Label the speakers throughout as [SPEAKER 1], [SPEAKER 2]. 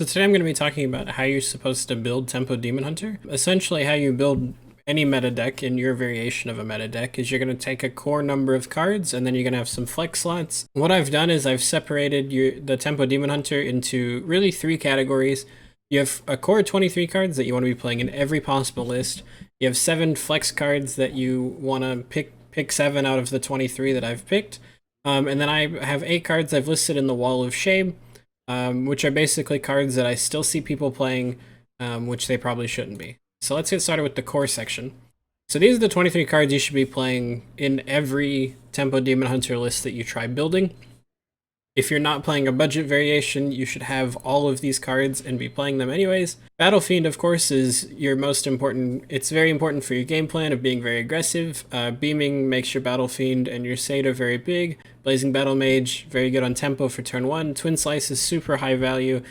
[SPEAKER 1] So today I'm going to be talking about how you're supposed to build Tempo Demon Hunter. Essentially how you build any meta deck in your variation of a meta deck is you're going to take a core number of cards and then you're going to have some flex slots. What I've done is I've separated the Tempo Demon Hunter into really 3 categories. You have a core 23 cards that you want to be playing in every possible list. You have 7 flex cards that you want to pick 7 out of the 23 that I've picked. And then I have 8 cards I've listed in the Wall of Shame, which are basically cards that I still see people playing, which they probably shouldn't be. So let's get started with the core section. So these are the 23 cards you should be playing in every Tempo Demon Hunter list that you try building. If you're not playing a budget variation, you should have all of these cards and be playing them anyways. Battle Fiend, of course, is your most important. It's very important for your game plan of being very aggressive. Beaming makes your Battle Fiend and your Satyr very big. Blazing Battle Mage, very good on tempo for turn 1. Twin Slice is super high value.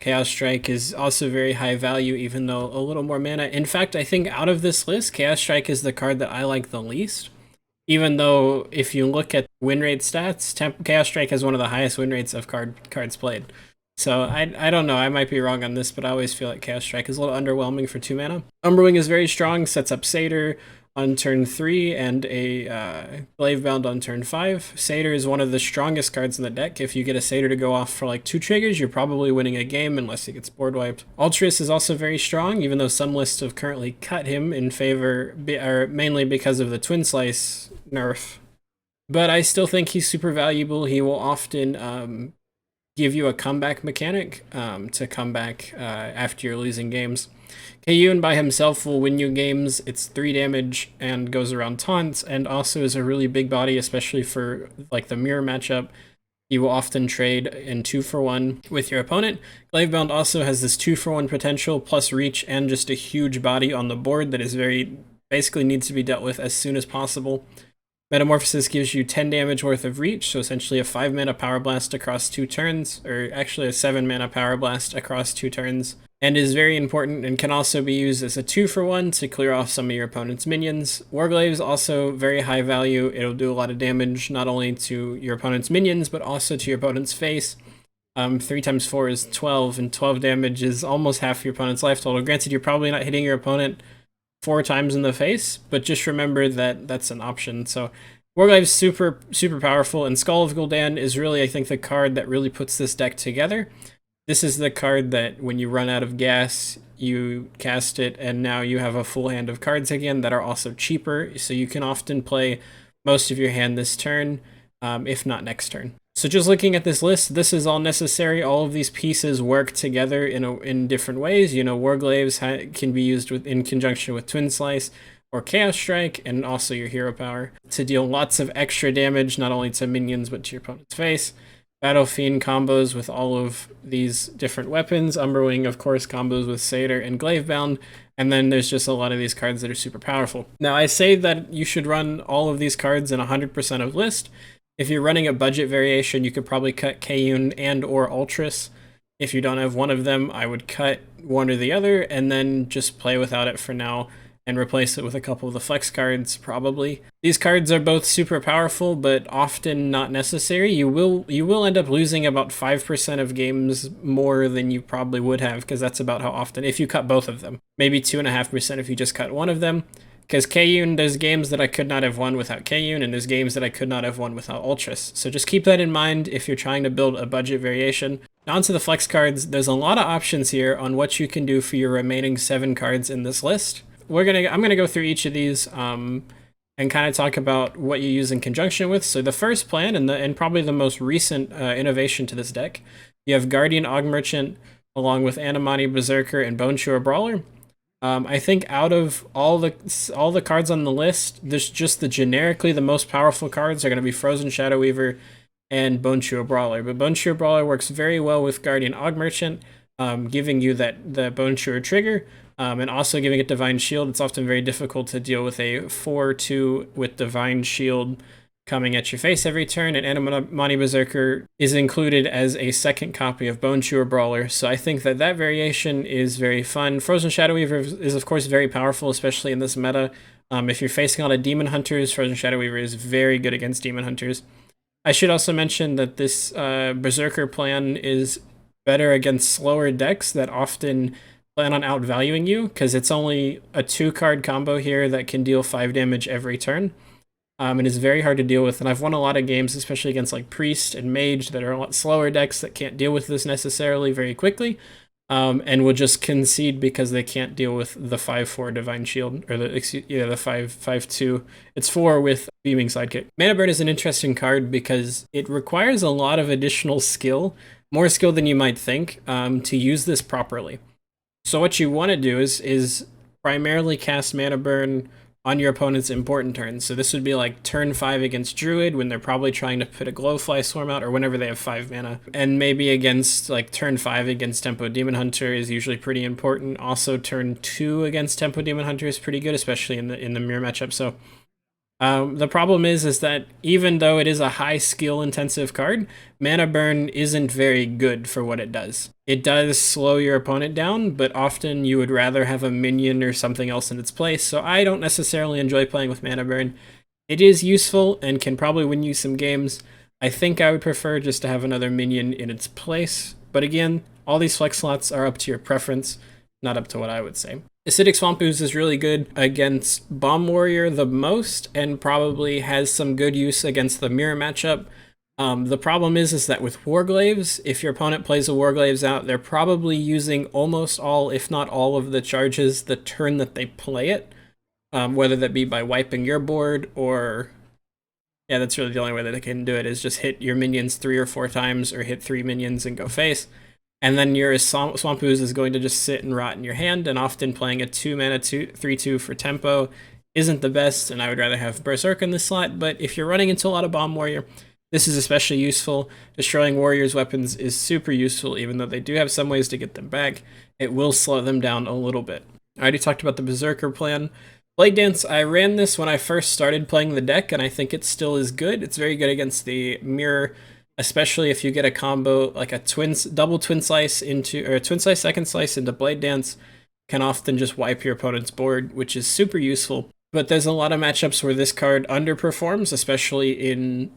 [SPEAKER 1] Chaos Strike is also very high value, even though a little more mana. In fact, I think out of this list, Chaos Strike is the card that I like the least. Even though if you look at win rate stats, Chaos Strike has one of the highest win rates of cards played. So I don't know, I might be wrong on this, but I always feel like Chaos Strike is a little underwhelming for 2 mana. Umberwing is very strong, sets up Satyr on turn 3 and a Glavebound on turn 5. Satyr is one of the strongest cards in the deck. If you get a Satyr to go off for like 2 triggers, you're probably winning a game unless it gets board wiped. Altruist is also very strong, even though some lists have currently cut him in favor, or mainly because of the Twin Slice nerf. But I still think he's super valuable. He will often give you a comeback mechanic to come back after you're losing games. Kayun by himself will win you games. It's 3 damage and goes around taunts, and also is a really big body, especially for like the mirror matchup. You will often trade in 2-for-1 with your opponent. Glavebound also has this 2-for-1 potential, plus reach and just a huge body on the board that is basically needs to be dealt with as soon as possible. Metamorphosis gives you 10 damage worth of reach, so essentially a 5 mana power blast across 2 turns, or actually a 7 mana power blast across 2 turns, and is very important and can also be used as a 2-for-1 to clear off some of your opponent's minions. Warglaive is also very high value. It'll do a lot of damage not only to your opponent's minions, but also to your opponent's face. 3 times 4 is 12, and 12 damage is almost half your opponent's life total. Granted, you're probably not hitting your opponent 4 times in the face, but just remember that that's an option. So Warglaive's super powerful, and Skull of Gul'dan is really, I think, the card that really puts this deck together. This is the card that when you run out of gas, you cast it, and now you have a full hand of cards again that are also cheaper, so you can often play most of your hand this turn, if not next turn. So just looking at this list, this is all necessary. All of these pieces work together in different ways. You know, Warglaives can be used in conjunction with Twin Slice or Chaos Strike, and also your hero power to deal lots of extra damage, not only to minions, but to your opponent's face. Battle Fiend combos with all of these different weapons. Umberwing, of course, combos with Satyr and Glavebound. And then there's just a lot of these cards that are super powerful. Now, I say that you should run all of these cards in 100% of list. If you're running a budget variation, you could probably cut Kayun and or Ultras. If you don't have one of them, I would cut one or the other and then just play without it for now and replace it with a couple of the flex cards, probably. These cards are both super powerful, but often not necessary. You will end up losing about 5% of games more than you probably would have, because that's about how often, if you cut both of them. Maybe 2.5% if you just cut one of them. Because Kayun, there's games that I could not have won without Kayun, and there's games that I could not have won without Ultras. So just keep that in mind if you're trying to build a budget variation. Now onto the flex cards. There's a lot of options here on what you can do for your remaining 7 cards in this list. I'm gonna go through each of these and kind of talk about what you use in conjunction with. So the first plan, and probably the most recent innovation to this deck, you have Guardian Og Merchant along with Amani, Berserker, and Bone Chewer Brawler. I think out of all the cards on the list, there's just generically the most powerful cards are going to be Frozen Shadow Weaver and Bone Chewer Brawler. But Bone Chewer Brawler works very well with Guardian Og Merchant, giving you the Bone Chewer trigger. And also giving it Divine Shield. It's often very difficult to deal with a 4/2 with Divine Shield coming at your face every turn, and Amani Berserker is included as a second copy of Bone Chewer Brawler, so I think that variation is very fun. Frozen Shadow Weaver is of course very powerful, especially in this meta. If you're facing a lot of Demon Hunters, Frozen Shadow Weaver is very good against Demon Hunters. I should also mention that this Berserker plan is better against slower decks that often plan on outvaluing you, because it's only a 2-card combo here that can deal 5 damage every turn. And is very hard to deal with. And I've won a lot of games, especially against like Priest and Mage, that are a lot slower decks that can't deal with this necessarily very quickly, and will just concede because they can't deal with the 5/4 Divine Shield, or the 5/2. It's 4 with Beaming Sidekick. Mana Burn is an interesting card because it requires a lot of additional skill, more skill than you might think, to use this properly. So what you want to do is primarily cast Mana Burn on your opponent's important turns. So this would be like turn 5 against Druid when they're probably trying to put a Glowfly Swarm out, or whenever they have 5 mana. And maybe against like turn 5 against Tempo Demon Hunter is usually pretty important. Also turn 2 against Tempo Demon Hunter is pretty good, especially in the mirror matchup. So the problem is that even though it is a high skill intensive card, Mana Burn isn't very good for what it does. It does slow your opponent down, but often you would rather have a minion or something else in its place, so I don't necessarily enjoy playing with Mana Burn. It is useful and can probably win you some games. I think I would prefer just to have another minion in its place, but again, all these flex slots are up to your preference, not up to what I would say. Acidic Swamp Ooze is really good against Bomb Warrior the most, and probably has some good use against the mirror matchup. The problem is that with Warglaives, if your opponent plays a Warglaives out, they're probably using almost all, if not all, of the charges the turn that they play it, whether that be by wiping your board or... yeah, that's really the only way that they can do it, is just hit your minions 3 or 4 times, or hit 3 minions and go face. And then your Swamp Ooze is going to just sit and rot in your hand, and often playing a 2-mana 3/2 for tempo isn't the best, and I would rather have Berserker in this slot. But if you're running into a lot of Bomb Warrior, this is especially useful. Destroying Warrior's weapons is super useful, even though they do have some ways to get them back. It will slow them down a little bit. I already talked about the Berserker plan. Blade Dance, I ran this when I first started playing the deck, and I think it still is good. It's very good against the mirror, especially if you get a combo like a double twin slice into, or a twin slice second slice into Blade Dance, can often just wipe your opponent's board, which is super useful. But there's a lot of matchups where this card underperforms, especially in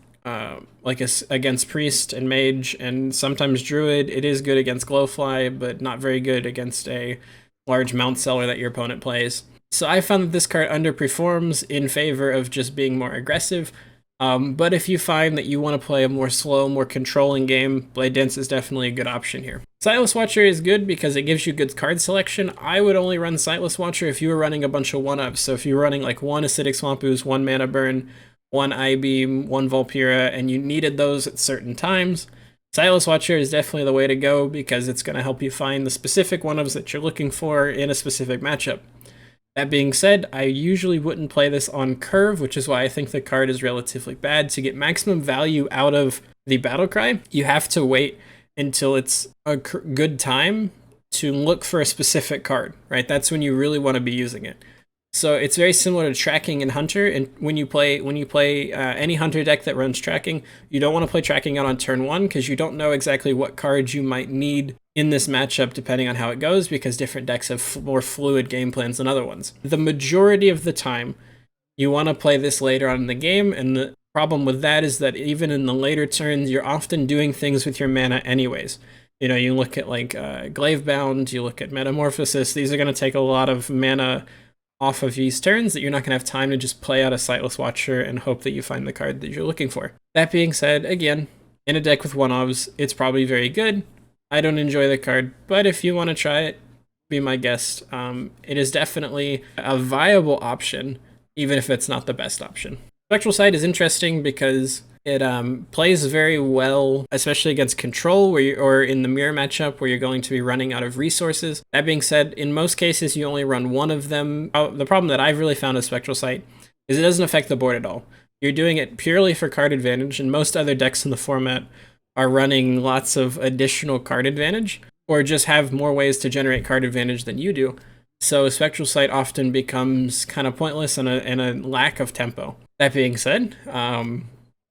[SPEAKER 1] against Priest and Mage, and sometimes Druid. It is good against Glowfly, but not very good against a large Mount Seller that your opponent plays. So I found that this card underperforms in favor of just being more aggressive. But if you find that you want to play a more slow, more controlling game, Blade Dance is definitely a good option here. Sightless Watcher is good because it gives you good card selection. I would only run Sightless Watcher if you were running a bunch of 1-ups. So if you're running like 1 Acidic Swamp Ooze, 1 Mana Burn, 1 Eyebeam, 1 Vulpera, and you needed those at certain times, Sightless Watcher is definitely the way to go because it's going to help you find the specific 1-ups that you're looking for in a specific matchup. That being said, I usually wouldn't play this on curve, which is why I think the card is relatively bad. To get maximum value out of the battle cry, you have to wait until it's a good time to look for a specific card, right? That's when you really want to be using it. So it's very similar to tracking in Hunter, and when you play any Hunter deck that runs tracking, you don't want to play tracking out on turn 1 because you don't know exactly what cards you might need in this matchup depending on how it goes, because different decks have more fluid game plans than other ones. The majority of the time, you want to play this later on in the game, and the problem with that is that even in the later turns, you're often doing things with your mana anyways. You know, you look at like Glavebound, you look at Metamorphosis, these are going to take a lot of mana off of these turns that you're not going to have time to just play out a Sightless Watcher and hope that you find the card that you're looking for. That being said, again, in a deck with 1-ofs, it's probably very good. I don't enjoy the card, but if you want to try it, be my guest. It is definitely a viable option, even if it's not the best option. Spectral Sight is interesting because it plays very well, especially against control, or in the mirror matchup where you're going to be running out of resources. That being said, in most cases, you only run one of them. The problem that I've really found with Spectral Sight is it doesn't affect the board at all. You're doing it purely for card advantage, and most other decks in the format are running lots of additional card advantage, or just have more ways to generate card advantage than you do. So Spectral Sight often becomes kind of pointless and a lack of tempo. That being said,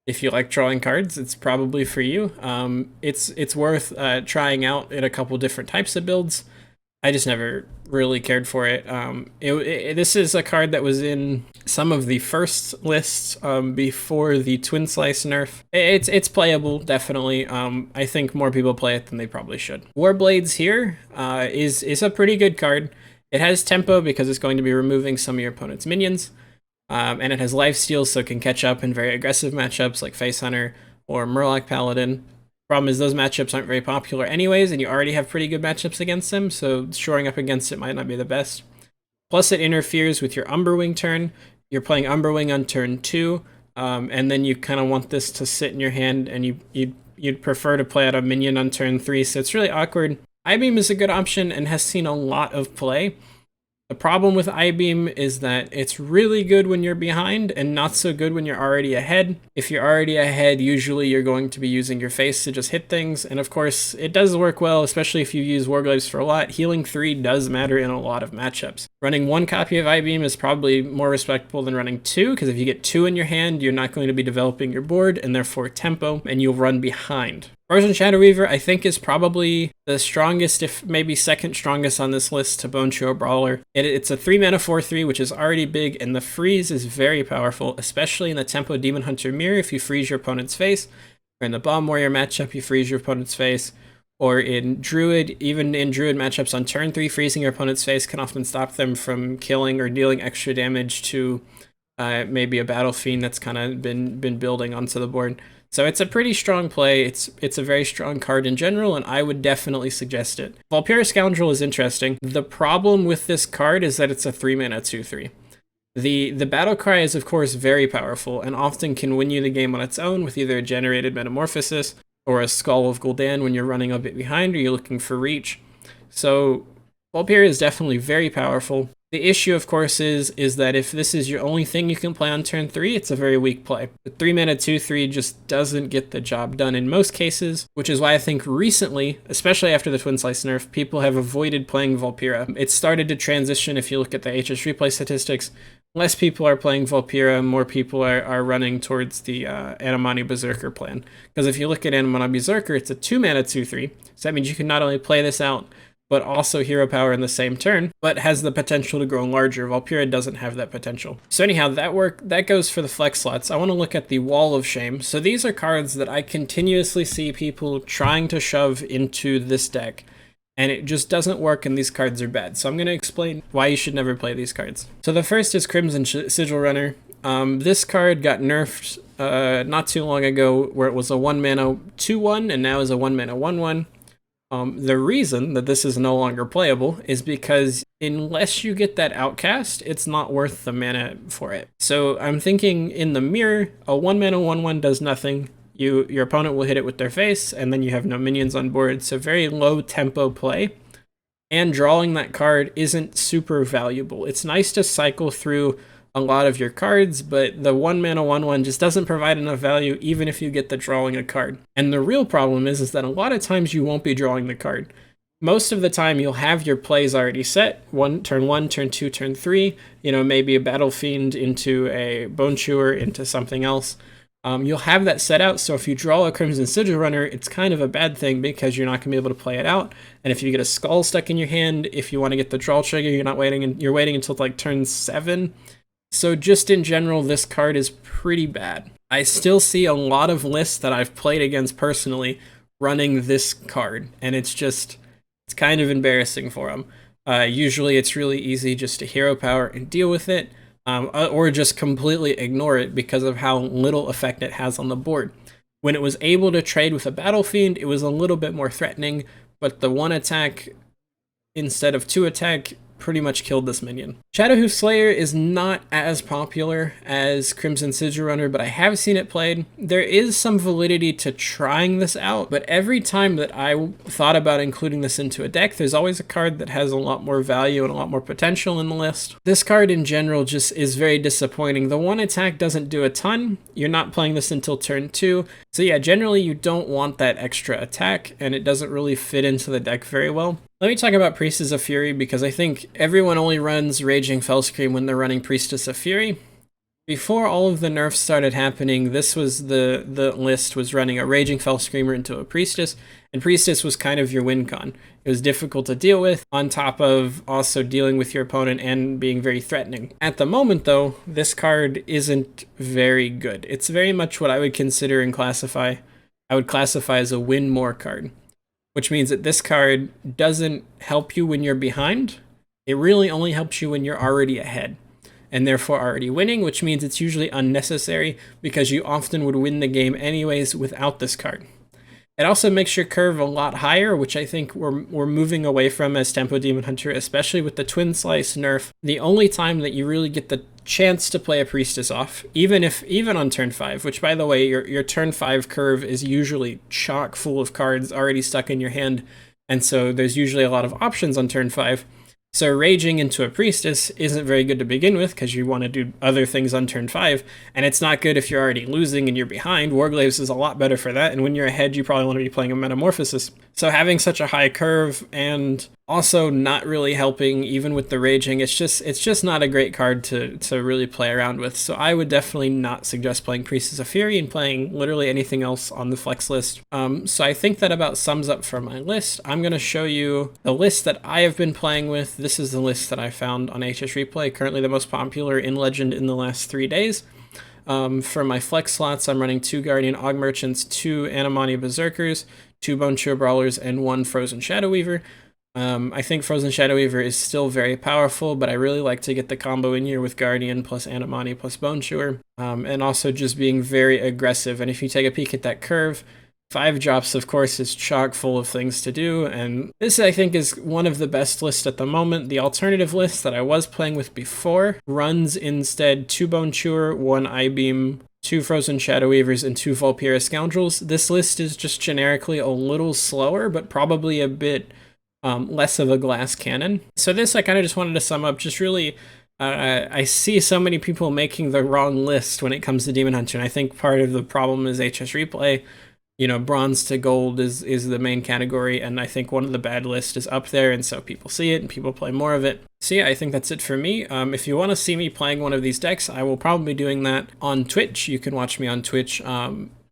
[SPEAKER 1] if you like drawing cards, it's probably for you. It's worth trying out in a couple different types of builds. I just never really cared for it. This is a card that was in some of the first lists before the Twin Slice nerf. It's playable, definitely. I think more people play it than they probably should. Warblades here is a pretty good card. It has tempo because it's going to be removing some of your opponent's minions. And it has lifesteal, so it can catch up in very aggressive matchups like Face Hunter or Murloc Paladin. Problem is those matchups aren't very popular anyways, and you already have pretty good matchups against them, so shoring up against it might not be the best. Plus it interferes with your Umberwing turn. You're playing Umberwing on turn 2, and then you kind of want this to sit in your hand, and you'd prefer to play out a minion on turn 3, so it's really awkward. Eyebeam is a good option and has seen a lot of play. The problem with Eyebeam is that it's really good when you're behind and not so good when you're already ahead. If you're already ahead, usually you're going to be using your face to just hit things. And of course, it does work well, especially if you use Warglaives for a lot. Healing 3 does matter in a lot of matchups. Running 1 copy of Eyebeam is probably more respectable than running 2, because if you get 2 in your hand, you're not going to be developing your board and therefore tempo, and you'll run behind. Frozen Shadow Weaver, I think, is probably the strongest, if maybe second strongest on this list to Bone Chewer Brawler. It's a 3-mana 4/3, which is already big, and the freeze is very powerful, especially in the Tempo Demon Hunter mirror if you freeze your opponent's face, or in the Bomb Warrior matchup you freeze your opponent's face, or in Druid, even in Druid matchups on turn 3, freezing your opponent's face can often stop them from killing or dealing extra damage to maybe a Battle Fiend that's kind of been building onto the board. So it's a pretty strong play. It's a very strong card in general, and I would definitely suggest it. Vulpera Scoundrel is interesting. The problem with this card is that it's a 3-mana 2/3. The battle cry is of course very powerful and often can win you the game on its own with either a generated metamorphosis or a Skull of Gul'dan when you're running a bit behind or you're looking for reach. So Vulpera is definitely very powerful. The issue, of course, is that if this is your only thing you can play on turn 3, it's a very weak play. The 3-mana 2/3 just doesn't get the job done in most cases, which is why I think recently, especially after the Twin Slice nerf, people have avoided playing Vulpera. It started to transition if you look at the HS replay statistics. Less people are playing Vulpera, more people are running towards the Amani Berserker plan. Because if you look at Amani Berserker, it's a 2-mana 2/3, so that means you can not only play this out, but also hero power in the same turn, but has the potential to grow larger. Vulpera doesn't have that potential. So anyhow, that goes for the flex slots. I want to look at the Wall of Shame. So these are cards that I continuously see people trying to shove into this deck, and it just doesn't work, and these cards are bad. So I'm going to explain why you should never play these cards. So the first is Crimson Sigil Runner. This card got nerfed not too long ago, where it was a 1-mana 2/1, and now is a 1-mana 1/1. The reason that this is no longer playable is because unless you get that outcast, it's not worth the mana for it. So I'm thinking in the mirror, a 1-mana 1/1 does nothing. Your opponent will hit it with their face, and then you have no minions on board, so very low tempo play. And drawing that card isn't super valuable. It's nice to cycle through a lot of your cards, but the 1-mana 1/1 just doesn't provide enough value even if you get the drawing a card. And the real problem is that a lot of times you won't be drawing the card. Most of the time you'll have your plays already set, turn 1, turn 2, turn 3, maybe a Battle Fiend into a Bone Chewer into something else. You'll have that set out, so if you draw a Crimson Sigil Runner, it's kind of a bad thing because you're not going to be able to play it out. And if you get a Skull stuck in your hand, if you want to get the draw trigger, you're waiting until like turn 7. So just in general, this card is pretty bad. I still see a lot of lists that I've played against personally running this card, and it's kind of embarrassing for them. Usually it's really easy just to hero power and deal with it, or just completely ignore it because of how little effect it has on the board. When it was able to trade with a Battle Fiend, it was a little bit more threatening, but the 1 attack instead of 2 attack pretty much killed this minion. Shadowhoof Slayer is not as popular as Crimson Sigil Runner, but I have seen it played. There is some validity to trying this out, but every time that I thought about including this into a deck, there's always a card that has a lot more value and a lot more potential in the list. This card in general just is very disappointing. The 1 attack doesn't do a ton. You're not playing this until turn 2. So yeah, generally you don't want that extra attack, and it doesn't really fit into the deck very well. Let me talk about Priestess of Fury, because I think everyone only runs Raging Fellscream when they're running Priestess of Fury. Before all of the nerfs started happening, this was the list was running a Raging Fell Screamer into a Priestess, and Priestess was kind of your win con. It was difficult to deal with, on top of also dealing with your opponent and being very threatening. At the moment, though, this card isn't very good. It's very much what I would consider and I would classify as a win more card, which means that this card doesn't help you when you're behind. It really only helps you when you're already ahead, and therefore already winning, which means it's usually unnecessary because you often would win the game anyways without this card. It also makes your curve a lot higher, which I think we're moving away from as Tempo Demon Hunter, especially with the Twin Slice nerf. The only time that you really get the chance to play a Priestess off, even on turn 5, which by the way, your turn 5 curve is usually chock full of cards already stuck in your hand, and so there's usually a lot of options on turn 5. So raging into a Priestess isn't very good to begin with because you want to do other things on turn 5, and it's not good if you're already losing and you're behind. Warglaves is a lot better for that, and when you're ahead, you probably want to be playing a Metamorphosis. So having such a high curve and also not really helping even with the raging, it's just not a great card to really play around with. So I would definitely not suggest playing Priestess of Fury and playing literally anything else on the flex list. So I think that about sums up for my list. I'm going to show you the list that I have been playing with. This is the list that I found on HS Replay, currently the most popular in Legend in the last 3 days. For my flex slots, I'm running 2 Guardian Og Merchants, 2 Amani Berserkers, 2 Bone Chewer Brawlers, and 1 Frozen Shadow Weaver. I think Frozen Shadow Weaver is still very powerful, but I really like to get the combo in here with Guardian plus Amani plus Bone Chewer, and also just being very aggressive. And if you take a peek at that curve, 5 drops, of course, is chock full of things to do, and this, I think, is one of the best lists at the moment. The alternative list that I was playing with before runs instead 2 Bone Chewer, 1 Eyebeam, 2 Frozen Shadow Weavers, and 2 Vulpera Scoundrels. This list is just generically a little slower, but probably a bit less of a glass cannon. So this, I kind of just wanted to sum up, just really, I see so many people making the wrong list when it comes to Demon Hunter, and I think part of the problem is HS Replay. You know, bronze to gold is the main category, and I think one of the bad lists is up there, and so people see it and people play more of it. So yeah, I think that's it for me. If you want to see me playing one of these decks, I will probably be doing that on Twitch. You can watch me on Twitch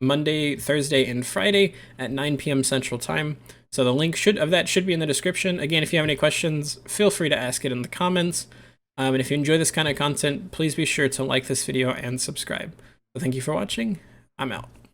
[SPEAKER 1] Monday, Thursday, and Friday at 9 p.m. Central Time. So the link of that should be in the description. Again, if you have any questions, feel free to ask it in the comments. And if you enjoy this kind of content, please be sure to like this video and subscribe. So thank you for watching. I'm out.